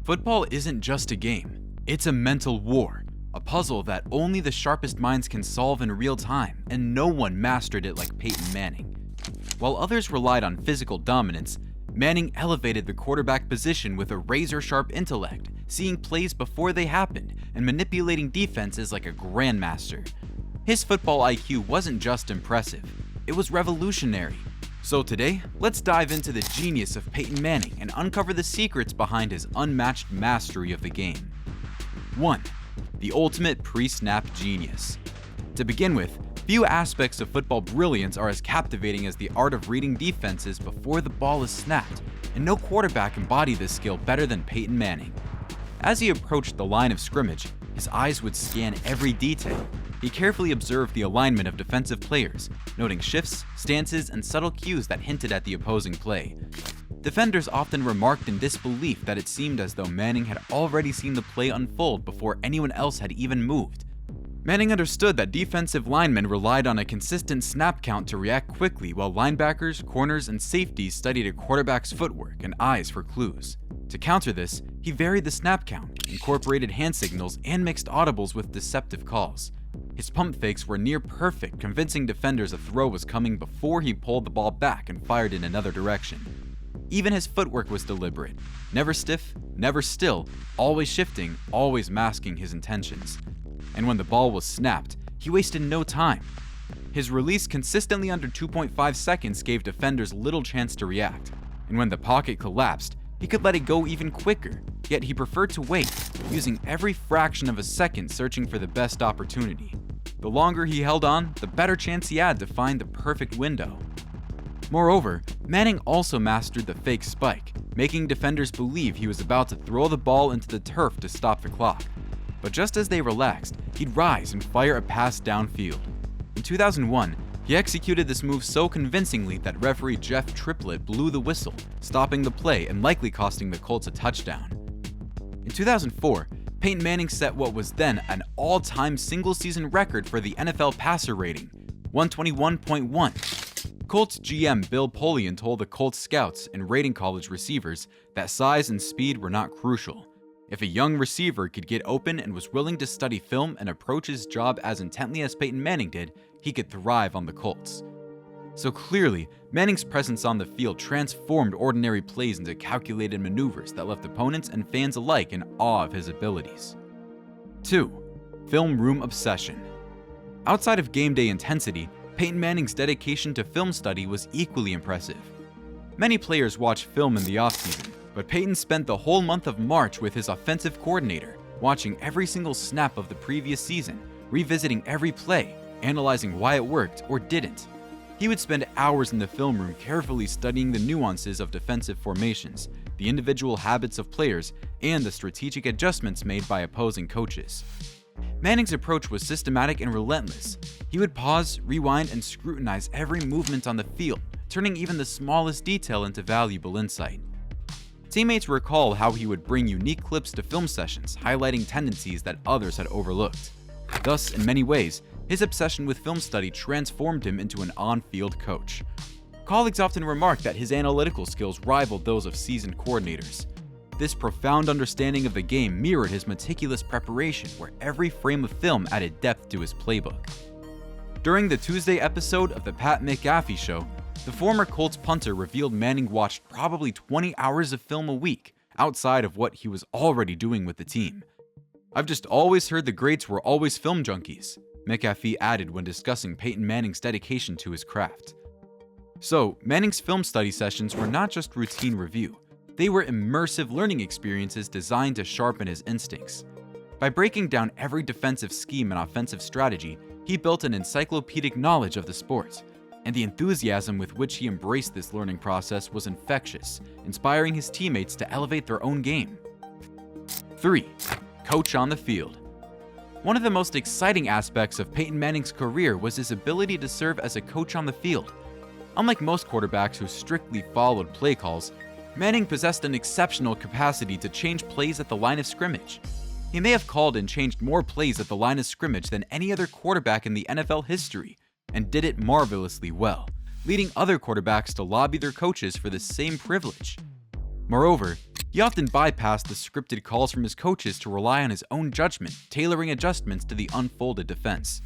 Football isn't just a game, it's a mental war, a puzzle that only the sharpest minds can solve in real time, and no one mastered it like Peyton Manning. While others relied on physical dominance, Manning elevated the quarterback position with a razor-sharp intellect, seeing plays before they happened and manipulating defenses like a grandmaster. His football IQ wasn't just impressive, it was revolutionary. So today, let's dive into the genius of Peyton Manning and uncover the secrets behind his unmatched mastery of the game. 1. The ultimate pre-snap genius. To begin with, few aspects of football brilliance are as captivating as the art of reading defenses before the ball is snapped, and no quarterback embodied this skill better than Peyton Manning. As he approached the line of scrimmage, his eyes would scan every detail. He carefully observed the alignment of defensive players, noting shifts, stances, and subtle cues that hinted at the opposing play. Defenders often remarked in disbelief that it seemed as though Manning had already seen the play unfold before anyone else had even moved. Manning understood that defensive linemen relied on a consistent snap count to react quickly, while linebackers, corners, and safeties studied a quarterback's footwork and eyes for clues. To counter this, he varied the snap count, incorporated hand signals, and mixed audibles with deceptive calls. His pump fakes were near perfect, convincing defenders a throw was coming before he pulled the ball back and fired in another direction. Even his footwork was deliberate, never stiff, never still, always shifting, always masking his intentions. And when the ball was snapped, he wasted no time. His release consistently under 2.5 seconds gave defenders little chance to react, and when the pocket collapsed, he could let it go even quicker, yet he preferred to wait, using every fraction of a second searching for the best opportunity. The longer he held on, the better chance he had to find the perfect window. Moreover, Manning also mastered the fake spike, making defenders believe he was about to throw the ball into the turf to stop the clock. But just as they relaxed, he'd rise and fire a pass downfield. In 2001, he executed this move so convincingly that referee Jeff Triplett blew the whistle, stopping the play and likely costing the Colts a touchdown. In 2004, Peyton Manning set what was then an all-time single-season record for the NFL passer rating, 121.1. Colts GM Bill Polian told the Colts scouts and rating college receivers that size and speed were not crucial. If a young receiver could get open and was willing to study film and approach his job as intently as Peyton Manning did, he could thrive on the Colts. So clearly, Manning's presence on the field transformed ordinary plays into calculated maneuvers that left opponents and fans alike in awe of his abilities. 2. Film room obsession. Outside of game day intensity, Peyton Manning's dedication to film study was equally impressive. Many players watch film in the offseason, but Peyton spent the whole month of March with his offensive coordinator, watching every single snap of the previous season, revisiting every play, analyzing why it worked or didn't. He would spend hours in the film room carefully studying the nuances of defensive formations, the individual habits of players, and the strategic adjustments made by opposing coaches. Manning's approach was systematic and relentless. He would pause, rewind, and scrutinize every movement on the field, turning even the smallest detail into valuable insight. Teammates recall how he would bring unique clips to film sessions, highlighting tendencies that others had overlooked. Thus, in many ways, his obsession with film study transformed him into an on-field coach. Colleagues often remarked that his analytical skills rivaled those of seasoned coordinators. This profound understanding of the game mirrored his meticulous preparation, where every frame of film added depth to his playbook. During the Tuesday episode of The Pat McAfee Show, the former Colts punter revealed Manning watched probably 20 hours of film a week, outside of what he was already doing with the team. "I've just always heard the greats were always film junkies," McAfee added when discussing Peyton Manning's dedication to his craft. So, Manning's film study sessions were not just routine review. They were immersive learning experiences designed to sharpen his instincts. By breaking down every defensive scheme and offensive strategy, he built an encyclopedic knowledge of the sport. And the enthusiasm with which he embraced this learning process was infectious, inspiring his teammates to elevate their own game. 3. Coach on the field. One of the most exciting aspects of Peyton Manning's career was his ability to serve as a coach on the field. Unlike most quarterbacks who strictly followed play calls, Manning possessed an exceptional capacity to change plays at the line of scrimmage. He may have called and changed more plays at the line of scrimmage than any other quarterback in the NFL history, and did it marvelously well, leading other quarterbacks to lobby their coaches for the same privilege. Moreover, He often bypassed the scripted calls from his coaches to rely on his own judgment, tailoring adjustments to the unfolded defense.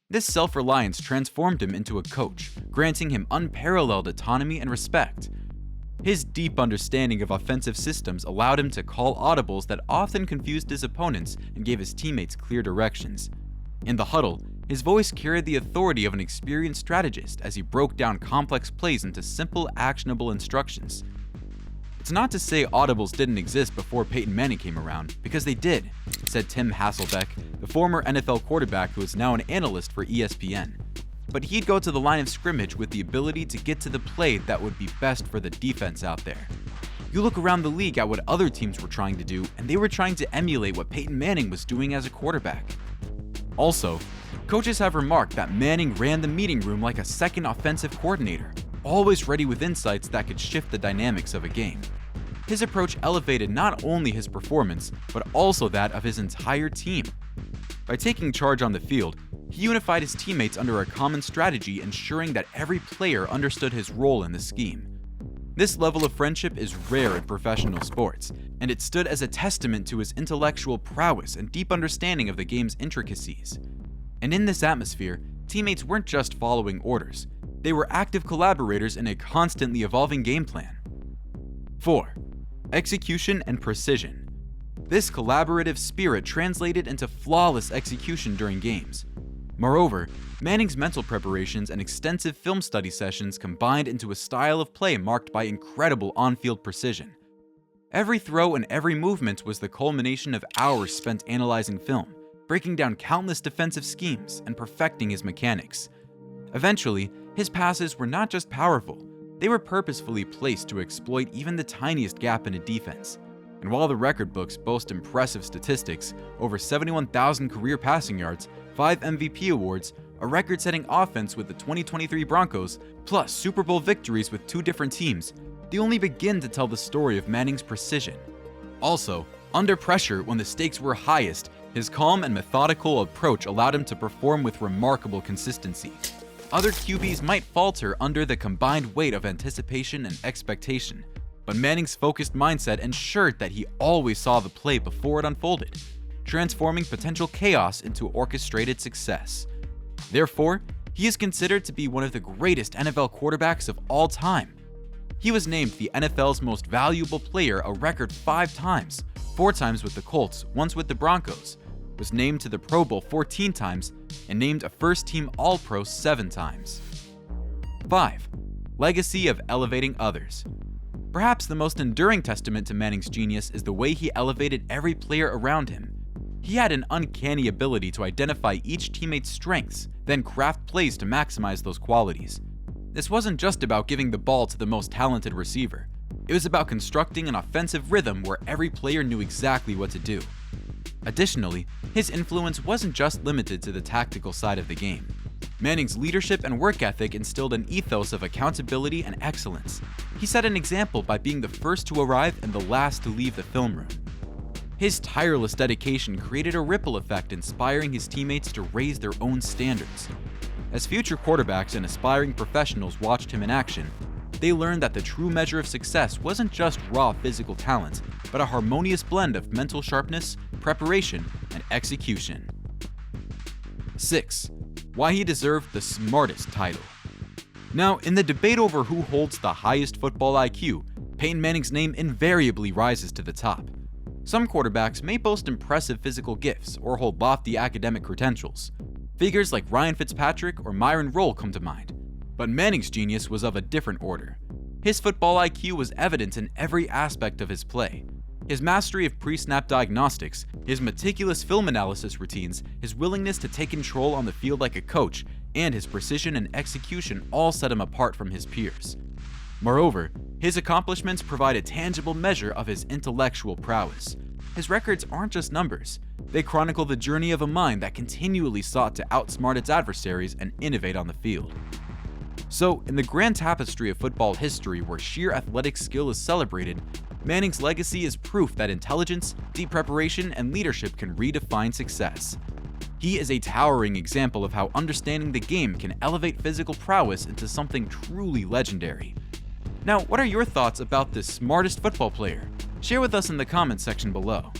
This self-reliance transformed him into a coach, granting him unparalleled autonomy and respect. His deep understanding of offensive systems allowed him to call audibles that often confused his opponents and gave his teammates clear directions. In the huddle, his voice carried the authority of an experienced strategist as he broke down complex plays into simple, actionable instructions. It's not to say audibles didn't exist before Peyton Manning came around, because they did, said Tim Hasselbeck, the former NFL quarterback who is now an analyst for ESPN. But he'd go to the line of scrimmage with the ability to get to the play that would be best for the defense out there. You look around the league at what other teams were trying to do, and they were trying to emulate what Peyton Manning was doing as a quarterback. Also, coaches have remarked that Manning ran the meeting room like a second offensive coordinator, always ready with insights that could shift the dynamics of a game. His approach elevated not only his performance, but also that of his entire team. By taking charge on the field, he unified his teammates under a common strategy, ensuring that every player understood his role in the scheme. This level of friendship is rare in professional sports, and it stood as a testament to his intellectual prowess and deep understanding of the game's intricacies. And in this atmosphere, teammates weren't just following orders, they were active collaborators in a constantly evolving game plan. 4. Execution and precision. This collaborative spirit translated into flawless execution during games. Moreover, Manning's mental preparations and extensive film study sessions combined into a style of play marked by incredible on-field precision. Every throw and every movement was the culmination of hours spent analyzing film, breaking down countless defensive schemes, and perfecting his mechanics. Eventually, his passes were not just powerful, they were purposefully placed to exploit even the tiniest gap in a defense. And while the record books boast impressive statistics, over 71,000 career passing yards, 5 MVP awards, a record-setting offense with the 2023 Broncos, plus Super Bowl victories with 2 different teams, they only begin to tell the story of Manning's precision. Also, under pressure when the stakes were highest, his calm and methodical approach allowed him to perform with remarkable consistency. Other QBs might falter under the combined weight of anticipation and expectation, but Manning's focused mindset ensured that he always saw the play before it unfolded, transforming potential chaos into orchestrated success. Therefore, he is considered to be one of the greatest NFL quarterbacks of all time. He was named the NFL's most valuable player a record 5 times, 4 times with the Colts, once with the Broncos, was named to the Pro Bowl 14 times, and named a first-team All-Pro 7 times. 5. Legacy of elevating others. Perhaps the most enduring testament to Manning's genius is the way he elevated every player around him. He had an uncanny ability to identify each teammate's strengths, then craft plays to maximize those qualities. This wasn't just about giving the ball to the most talented receiver. It was about constructing an offensive rhythm where every player knew exactly what to do. Additionally, his influence wasn't just limited to the tactical side of the game. Manning's leadership and work ethic instilled an ethos of accountability and excellence. He set an example by being the first to arrive and the last to leave the film room. His tireless dedication created a ripple effect, inspiring his teammates to raise their own standards. As future quarterbacks and aspiring professionals watched him in action, they learned that the true measure of success wasn't just raw physical talent, but a harmonious blend of mental sharpness, preparation, and execution. 6. Why he deserved the smartest title. Now, in the debate over who holds the highest football IQ, Peyton Manning's name invariably rises to the top. Some quarterbacks may boast impressive physical gifts or hold lofty academic credentials. Figures like Ryan Fitzpatrick or Myron Rolle come to mind. But Manning's genius was of a different order. His football IQ was evident in every aspect of his play. His mastery of pre-snap diagnostics, his meticulous film analysis routines, his willingness to take control on the field like a coach, and his precision and execution all set him apart from his peers. Moreover, his accomplishments provide a tangible measure of his intellectual prowess. His records aren't just numbers. They chronicle the journey of a mind that continually sought to outsmart its adversaries and innovate on the field. So, in the grand tapestry of football history where sheer athletic skill is celebrated, Manning's legacy is proof that intelligence, deep preparation, and leadership can redefine success. He is a towering example of how understanding the game can elevate physical prowess into something truly legendary. Now, what are your thoughts about this smartest football player? Share with us in the comments section below.